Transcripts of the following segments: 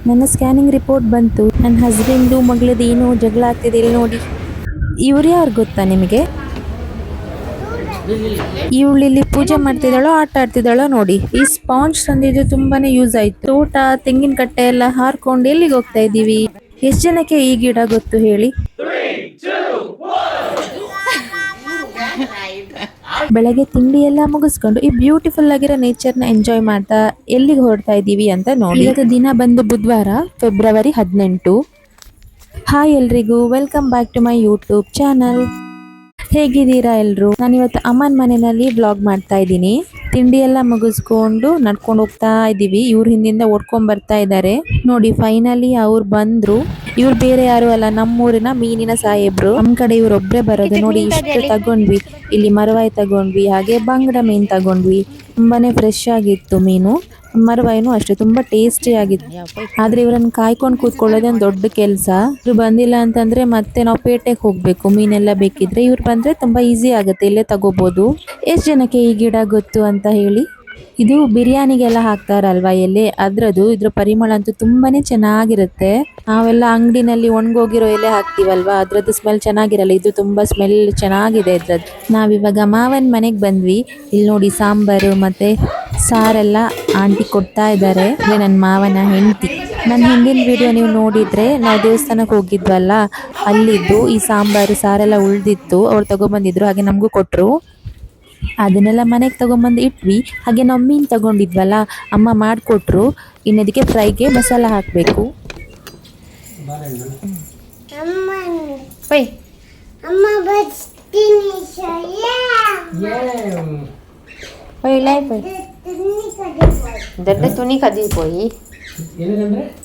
ನನ್ನ scanning report ಬಂತು. ನನ್ನ ಹಸ್ಬೆಂಡು ಮಗಳದ್ದು ಏನೋ ಜಗಳ ಆಗ್ತಿದೆ ಇಲ್ಲಿ ನೋಡಿ. ಇವ್ರು ಯಾರು ಗೊತ್ತಾ ನಿಮಗೆ? ಇವಳು ಇಲ್ಲಿ ಪೂಜೆ ಮಾಡ್ತಿದ್ದಾಳೋ ಆಟ ಆಡ್ತಿದ್ದಾಳೋ ನೋಡಿ. ಈ ಸ್ಪಾಂಜ್ ತಂದಿದ್ದು ತುಂಬಾನೇ ಯೂಸ್ ಆಯ್ತು. ತೋಟ ತೆಂಗಿನ ಕಟ್ಟೆ ಎಲ್ಲ ಹಾರ್ಕೊಂಡು ಎಲ್ಲಿಗೆ ಹೋಗ್ತಾ ಇದ್ದೀವಿ? ಎಷ್ಟು ಜನಕ್ಕೆ ಈ ಗಿಡ ಗೊತ್ತು ಹೇಳಿ? ಬೆಳಗ್ಗೆ ತಿಂಡಿ ಎಲ್ಲ ಮುಗಿಸ್ಕೊಂಡು ಈ ಬ್ಯೂಟಿಫುಲ್ ಆಗಿರೋ ನೇಚರ್ನ ಎಂಜಾಯ್ ಮಾಡ್ತಾ ಎಲ್ಲಿಗೆ ಹೊರಡ್ತಾ ಇದ್ದೀವಿ ಅಂತ ನೋಡಿ. ಇವತ್ತು ದಿನ ಬಂದು ಬುಧವಾರ, ಫೆಬ್ರವರಿ 18. ಹಾಯ್ ಎಲ್ರಿಗೂ, welcome back to my YouTube channel. ಹೇಗಿದ್ದೀರಾ ಎಲ್ರು? ನಾನಿವತ್ತು ಅಮ್ಮನ ಮನೆಯಲ್ಲಿ ವ್ಲಾಗ್ ಮಾಡ್ತಾ ಇದ್ದೀನಿ. ತಿಂಡಿ ಎಲ್ಲ ಮುಗಿಸ್ಕೊಂಡು ನಡ್ಕೊಂಡು ಹೋಗ್ತಾ ಇದ್ದೀವಿ. ಇವ್ರ ಹಿಂದಿಂದ ಓಡ್ಕೊಂಡ್ ಬರ್ತಾ ಇದ್ದಾರೆ ನೋಡಿ. ಫೈನಲಿ ಅವ್ರು ಬಂದ್ರು. ಇವ್ರು ಬೇರೆ ಯಾರು ಅಲ್ಲ, ನಮ್ಮೂರಿನ ಮೀನಿನ ಸಾಹೇಬ್ರು. ನಮ್ ಕಡೆ ಇವ್ರೊಬ್ರೆ ಬರೋದು ನೋಡಿ. ಇಷ್ಟು ತಗೊಂಡ್ವಿ, ಇಲ್ಲಿ ಮರವಾಯಿ ತಗೊಂಡ್ವಿ, ಹಾಗೆ ಬಂಗಡ ಮೀನ್ ತಗೊಂಡ್ವಿ. ತುಂಬಾನೇ ಫ್ರೆಶ್ ಆಗಿತ್ತು ಮೀನು. ಮರವಾಯಿನೂ ಅಷ್ಟೇ ತುಂಬಾ ಟೇಸ್ಟಿ ಆಗಿತ್ತು. ಆದ್ರೆ ಇವರನ್ನ ಕಾಯ್ಕೊಂಡು ಕೂತ್ಕೊಳ್ಳೋದೇ ಒಂದು ದೊಡ್ಡ ಕೆಲಸ. ಇವ್ರು ಬಂದಿಲ್ಲ ಅಂತಂದ್ರೆ ಮತ್ತೆ ನಾವು ಪೇಟೆಗೆ ಹೋಗ್ಬೇಕು ಮೀನೆಲ್ಲ ಬೇಕಿದ್ರೆ. ಇವ್ರು ಬಂದ್ರೆ ತುಂಬಾ ಈಸಿ ಆಗುತ್ತೆ, ಇಲ್ಲೇ ತಗೋಬಹುದು. ಎಷ್ಟು ಜನಕ್ಕೆ ಈ ಗಿಡ ಗೊತ್ತು ಅಂತ ಹೇಳಿ? ಇದು ಬಿರಿಯಾನಿಗೆಲ್ಲ ಹಾಕ್ತಾರಲ್ವಾ ಎಲೆ, ಅದ್ರದ್ದು. ಇದ್ರ ಪರಿಮಳ ಅಂತೂ ತುಂಬಾನೇ ಚೆನ್ನಾಗಿರುತ್ತೆ. ನಾವೆಲ್ಲ ಅಂಗಡಿನಲ್ಲಿ ಒಣಗೋಗಿರೋ ಎಲೆ ಹಾಕ್ತಿವಲ್ವಾ, ಅದ್ರದ್ದು ಸ್ಮೆಲ್ ಚೆನ್ನಾಗಿರಲ್ಲ. ಇದು ತುಂಬಾ ಸ್ಮೆಲ್ ಚೆನ್ನಾಗಿದೆ ಇದ್ರದ್ದು. ನಾವಿವಾಗ ಮಾವನ್ ಮನೆಗೆ ಬಂದ್ವಿ. ಇಲ್ಲಿ ನೋಡಿ ಸಾಂಬಾರು ಮತ್ತೆ ಸಾರೆಲ್ಲ ಆಂಟಿ ಕೊಡ್ತಾ ಇದ್ದಾರೆ. ನನ್ನ ಮಾವನ ಹೆಂಡತಿ. ನನ್ನ ಹಿಂದಿನ ವಿಡಿಯೋ ನೀವು ನೋಡಿದ್ರೆ ನಾವು ದೇವಸ್ಥಾನಕ್ಕೆ ಹೋಗಿದ್ವಲ್ಲ, ಅಲ್ಲಿದ್ದು ಈ ಸಾಂಬಾರು ಸಾರೆಲ್ಲ ಉಳ್ದಿತ್ತು. ಅವ್ರು ತಗೊಂಬಂದಿದ್ರು, ಹಾಗೆ ನಮಗೂ ಕೊಟ್ಟರು. ಅದನ್ನೆಲ್ಲ ಮನೆಗೆ ತಗೊಂಬಂದು ಇಟ್ವಿ. ಹಾಗೆ ನಾವು ಮೀನು ತಗೊಂಡಿದ್ವಲ್ಲ, ಅಮ್ಮ ಮಾಡಿಕೊಟ್ರು. ಇನ್ನದಕ್ಕೆ ಫ್ರೈಗೆ ಮಸಾಲ ಹಾಕಬೇಕು. ದೊಡ್ಡ ತುಣಿ ಕದಿಪೋಯಿ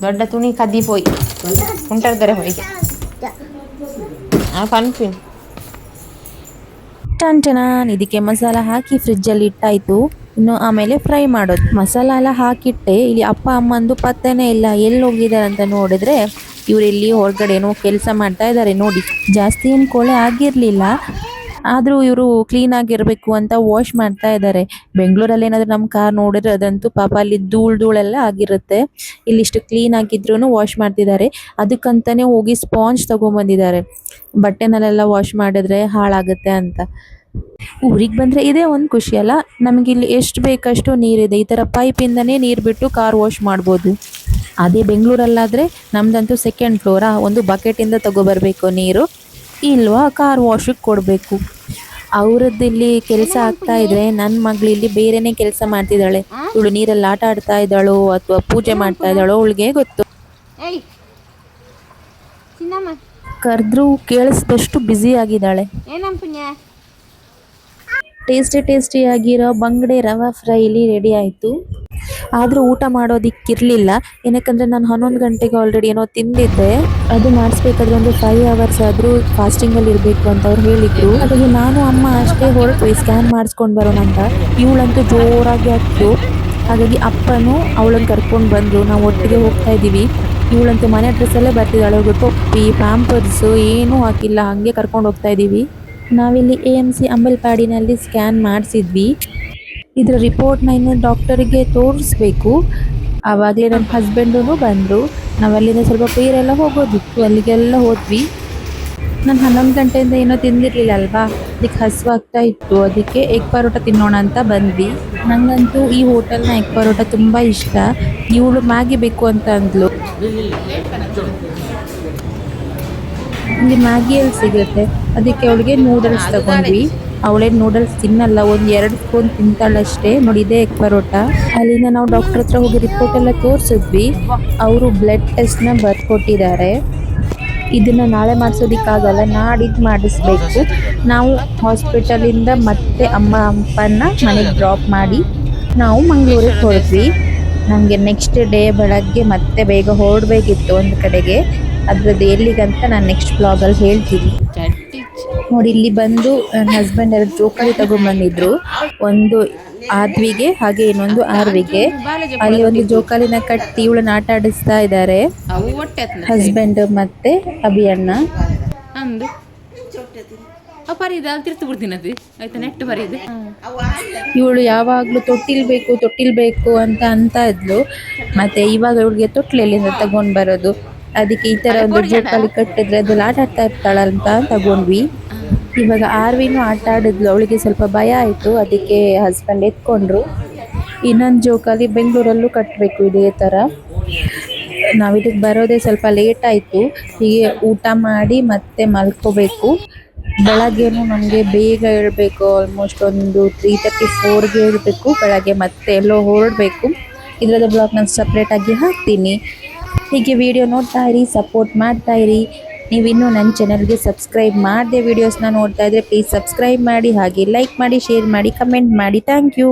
ದೊಡ್ಡ ತುಣಿ ಕದಿಪೋಯಿ ಉಂಟಾಡ್ತಾರೆ ಹೋಗಿ ಕನ್ಫ್ಯೂನ್ ಟನ್ ಇದಕ್ಕೆ ಮಸಾಲ ಹಾಕಿ ಫ್ರಿಜ್ಜಲ್ಲಿ ಇಟ್ಟಾಯ್ತು. ಇನ್ನು ಆಮೇಲೆ ಫ್ರೈ ಮಾಡೋದು. ಮಸಾಲ ಎಲ್ಲ ಹಾಕಿಟ್ಟೆ. ಇಲ್ಲಿ ಅಪ್ಪ ಅಮ್ಮಂದು ಪತ್ತೆನೇ ಇಲ್ಲ, ಎಲ್ಲಿ ಹೋಗಿದ್ದಾರೆ ಅಂತ ನೋಡಿದ್ರೆ ಇವರೆಲ್ಲಿ ಹೊರಗಡೆ ಏನೋ ಕೆಲಸ ಮಾಡ್ತಾ ಇದ್ದಾರೆ ನೋಡಿ. ಜಾಸ್ತಿ ಏನು ಕೊಳೆ ಆಗಿರಲಿಲ್ಲ, ಆದರೂ ಇವರು ಕ್ಲೀನ್ ಆಗಿರಬೇಕು ಅಂತ ವಾಶ್ ಮಾಡ್ತಾ ಇದ್ದಾರೆ. ಬೆಂಗಳೂರಲ್ಲಿ ಏನಾದರೂ ನಮ್ಮ ಕಾರ್ ನೋಡಿದ್ರೆ ಅದಂತೂ ಪಾಪ ಅಲ್ಲಿ ಧೂಳೆಲ್ಲ ಆಗಿರುತ್ತೆ. ಇಲ್ಲಿಷ್ಟು ಕ್ಲೀನ್ ಆಗಿದ್ರು ವಾಶ್ ಮಾಡ್ತಿದ್ದಾರೆ. ಅದಕ್ಕಂತಾನೆ ಹೋಗಿ ಸ್ಪಾಂಜ್ ತಗೊಂಡ್ಬಂದಿದ್ದಾರೆ. ಬಟ್ಟೆನಲ್ಲೆಲ್ಲ ವಾಶ್ ಮಾಡಿದ್ರೆ ಹಾಳಾಗುತ್ತೆ ಅಂತ. ಊರಿಗೆ ಬಂದರೆ ಇದೇ ಒಂದು ಖುಷಿ ಅಲ್ಲ. ನಮಗಿಲ್ಲಿ ಎಷ್ಟು ಬೇಕಷ್ಟು ನೀರಿದೆ. ಈ ಥರ ಪೈಪಿಂದನೇ ನೀರು ಬಿಟ್ಟು ಕಾರ್ ವಾಶ್ ಮಾಡ್ಬೋದು. ಅದೇ ಬೆಂಗಳೂರಲ್ಲಾದರೆ ನಮ್ದಂತೂ ಸೆಕೆಂಡ್ ಫ್ಲೋರಾ, ಒಂದು ಬಕೆಟಿಂದ ತಗೊಬರ್ಬೇಕು ನೀರು, ಇಲ್ವಾ ಕಾರ್ ವಾಶಿಗೆ ಕೊಡಬೇಕು. ಅವ್ರದ್ದು ಇಲ್ಲಿ ಕೆಲಸ ಆಗ್ತಾ ಇದ್ರೆ ನನ್ನ ಮಗಳು ಇಲ್ಲಿ ಬೇರೆನೇ ಕೆಲಸ ಮಾಡ್ತಿದ್ದಾಳೆ. ಇವಳು ನೀರಲ್ಲಿ ಆಟ ಆಡ್ತಾ ಇದ್ದಾಳೋ ಅಥವಾ ಪೂಜೆ ಮಾಡ್ತಾ ಇದ್ದಾಳೋ ಅವಳಿಗೆ ಗೊತ್ತು. ಕರೆದ್ರೂ ಕೇಳಿಸಿದಷ್ಟು ಬ್ಯುಸಿ ಆಗಿದ್ದಾಳೆ. ಟೇಸ್ಟಿ ಆಗಿರೋ ಬಂಗಡೆ ರವಾ ಫ್ರೈ ಇಲ್ಲಿ ರೆಡಿ ಆಯಿತು. ಆದರೂ ಊಟ ಮಾಡೋದಿಕ್ಕಿರಲಿಲ್ಲ. ಏನಕ್ಕಂದರೆ ನಾನು 11 ಗಂಟೆಗೆ ಆಲ್ರೆಡಿ ಏನೋ ತಿಂದಿದ್ದೆ. ಅದು ಮಾಡಿಸ್ಬೇಕಾದ್ರೆ ಒಂದು 5 hours ಆದರೂ ಫಾಸ್ಟಿಂಗಲ್ಲಿ ಇರಬೇಕು ಅಂತ ಅವ್ರು ಹೇಳಿದರು. ಹಾಗಾಗಿ ನಾನು ಅಮ್ಮ ಅಷ್ಟೇ ಹೊರಟ್ವಿ ಸ್ಕ್ಯಾನ್ ಮಾಡಿಸ್ಕೊಂಡು ಬರೋಣ ಅಂತ. ಇವಳಂತೂ ಜೋರಾಗಿ ಆಗ್ತು. ಹಾಗಾಗಿ ಅಪ್ಪನೂ ಅವಳನ್ನು ಕರ್ಕೊಂಡು ಬಂದರು. ನಾವು ಒಟ್ಟಿಗೆ ಹೋಗ್ತಾ ಇದ್ದೀವಿ. ಇವಳಂತೂ ಮನೆ ಡ್ರೆಸ್ಸಲ್ಲೇ ಬರ್ತಿದ್ದಾಳೆ. ಅವ್ಳಿಗೆ ಟೊಪ್ಪಿ ಪ್ಯಾಂಪರ್ಸು ಏನೂ ಹಾಕಿಲ್ಲ, ಹಾಗೆ ಕರ್ಕೊಂಡು ಹೋಗ್ತಾ ಇದ್ದೀವಿ. ನಾವಿಲ್ಲಿ AMC ಅಂಬಲ್ಪಾಡಿನಲ್ಲಿ ಸ್ಕ್ಯಾನ್ ಮಾಡಿಸಿದ್ವಿ. ಇದರ ರಿಪೋರ್ಟ್ನ ಇನ್ನು ಡಾಕ್ಟರಿಗೆ ತೋರಿಸ್ಬೇಕು. ಆವಾಗಲೇ ನನ್ನ ಹಸ್ಬೆಂಡೂ ಬಂದರು. ನಾವಲ್ಲಿಂದ ಸ್ವಲ್ಪ ಪೇರೆಲ್ಲ ಹೋಗೋದಿತ್ತು, ಅಲ್ಲಿಗೆಲ್ಲ ಹೋದ್ವಿ. ನಾನು 11 ಗಂಟೆಯಿಂದ ಏನೋ ತಿಂದಿರಲಿಲ್ಲ ಅಲ್ವಾ, ಅದಕ್ಕೆ ಹಸುವಾಗ್ತಾ ಇತ್ತು. ಅದಕ್ಕೆ ಎಗ್ ಪರೋಟ ತಿನ್ನೋಣ ಅಂತ ಬಂದ್ವಿ. ನನಗಂತೂ ಈ ಹೋಟೆಲ್ನ ಎಗ್ ಪರೋಟ ತುಂಬ ಇಷ್ಟ. ಇವಳು ಮ್ಯಾಗಿ ಬೇಕು ಅಂತ ಅಂದ್ಲು. ಇಲ್ಲಿ ಮ್ಯಾಗಿಯಲ್ಲಿ ಸಿಗುತ್ತೆ, ಅದಕ್ಕೆ ಅವಳಿಗೆ ನೂಡಲ್ಸ್ ತಗೊಂಡ್ವಿ. ಅವಳೇ ನೂಡಲ್ಸ್ ತಿನ್ನಲ್ಲ, 1-2 ಸ್ಪೂನ್ ತಿಂತಾಳಷ್ಟೇ. ನೋಡಿ ಇದೇ ಎಗ್ ಪರೋಟ. ಅಲ್ಲಿಂದ ನಾವು ಡಾಕ್ಟರ್ ಹತ್ರ ಹೋಗಿ ರಿಪೋರ್ಟ್ ಎಲ್ಲ ತೋರಿಸಿದ್ವಿ. ಅವರು ಬ್ಲಡ್ ಟೆಸ್ಟ್ನ ಬರ್ಕೊಟ್ಟಿದ್ದಾರೆ. ಇದನ್ನು ನಾಳೆ ಮಾಡಿಸೋದಕ್ಕಾಗಲ್ಲ, ನಾಡಿದ್ದು ಮಾಡಿಸ್ಬೇಕು. ನಾವು ಹಾಸ್ಪಿಟಲಿಂದ ಮತ್ತೆ ಅಪ್ಪನ ಮನೆಗೆ ಡ್ರಾಪ್ ಮಾಡಿ ನಾವು ಮಂಗಳೂರಿಗೆ ಹೊರಟ್ವಿ. ನನಗೆ ನೆಕ್ಸ್ಟ್ ಡೇ ಬೆಳಗ್ಗೆ ಮತ್ತೆ ಬೇಗ ಹೊರಡಬೇಕಿತ್ತು ಒಂದು ಕಡೆಗೆ. ಅದ್ರದ್ದು ಎಲ್ಲಿಗಂತ ನಾನು ನೆಕ್ಸ್ಟ್ ಬ್ಲಾಗಲ್ಲಿ ಹೇಳ್ತೀನಿ. ನೋಡಿ ಇಲ್ಲಿ ಬಂದು ನನ್ನ ಹಸ್ಬೆಂಡ್ 2 ಜೋಕಾಲಿ ತಗೊಂಡ್ಬಂದಿದ್ರು. ಒಂದು ಆದ್ವಿಗೆ ಹಾಗೆ ಇನ್ನೊಂದು ಆರ್ವಿಗೆ. ಅಲ್ಲಿ ಒಂದು ಜೋಕಾಲಿನ ಕಟ್ಟಿ ಇವಳನ್ನ ಆಟ ಆಡಿಸ್ತಾ ಇದ್ದಾರೆ ಹಸ್ಬೆಂಡ್ ಮತ್ತೆ ಅಭಿಯಣ್ಣ. ಪರಿದ ಅಲ್ಲಿ ತಿರ್ತು ಬಿಡ್ತೀನಿ ಅದು ಆಯ್ತಾ ನೆಟ್ಟು ಪರಿದು ಇವಳು ಯಾವಾಗಲೂ ತೊಟ್ಟಿಲ್ ಬೇಕು ಅಂತ ಇದ್ಲು. ಮತ್ತೆ ಇವಾಗ ಇವಳಿಗೆ ತೊಟ್ಲೆಲ್ಲಿಂದ ತಗೊಂಡ್ ಬರೋದು, ಅದಕ್ಕೆ ಈ ತರ ಒಂದು ಜೋಕಾಲಿ ಕಟ್ಟಿದ್ರೆ ಅದ್ರಲ್ಲಿ ಆಟ ಆಡ್ತಾ ಇರ್ತಾಳಂತ ತಗೊಂಡ್ವಿ. ಇವಾಗ ಆರ್ವಿನೂ ಆಟ ಆಡಿದ್ಲು, ಅವಳಿಗೆ ಸ್ವಲ್ಪ ಭಯ ಆಯಿತು, ಅದಕ್ಕೆ ಹಸ್ಬೆಂಡ್ ಎತ್ಕೊಂಡ್ರು. ಇನ್ನೊಂದು ಜೋಕಾಲಿ ಬೆಂಗಳೂರಲ್ಲೂ ಕಟ್ಟಬೇಕು ಇದೇ ಥರ. ನಾವು ಇದಕ್ಕೆ ಬರೋದೇ ಸ್ವಲ್ಪ ಲೇಟ್ ಆಯಿತು. ಹೀಗೆ ಊಟ ಮಾಡಿ ಮತ್ತೆ ಮಲ್ಕೋಬೇಕು. ಬೆಳಗ್ಗೆನೂ ನಮಗೆ ಬೇಗ ಏಳಬೇಕು, ಆಲ್ಮೋಸ್ಟ್ ಒಂದು 3:34ಗೆ ಏಳಬೇಕು ಬೆಳಗ್ಗೆ. ಮತ್ತೆ ಎಲ್ಲೋ ಹೊರಡಬೇಕು. ಇದರದ ಬ್ಲಾಗ್ ನಾನು ಸಪ್ರೇಟಾಗಿ ಹಾಕ್ತೀನಿ. ಹೀಗೆ ವಿಡಿಯೋ ನೋಡ್ತಾ ಇರಿ, ಸಪೋರ್ಟ್ ಮಾಡ್ತಾ ಇರಿ. ನೀವಿನ್ನೂ ನನ್ನ ಚಾನಲ್ಗೆ ಸಬ್ಸ್ಕ್ರೈಬ್ ಮಾಡದೆ ವಿಡಿಯೋಸ್ನ ನೋಡ್ತಾ ಇದ್ರೆ ಪ್ಲೀಸ್ ಸಬ್ಸ್ಕ್ರೈಬ್ ಮಾಡಿ, ಹಾಗೆ ಲೈಕ್ ಮಾಡಿ, ಶೇರ್ ಮಾಡಿ, ಕಮೆಂಟ್ ಮಾಡಿ. Thank you.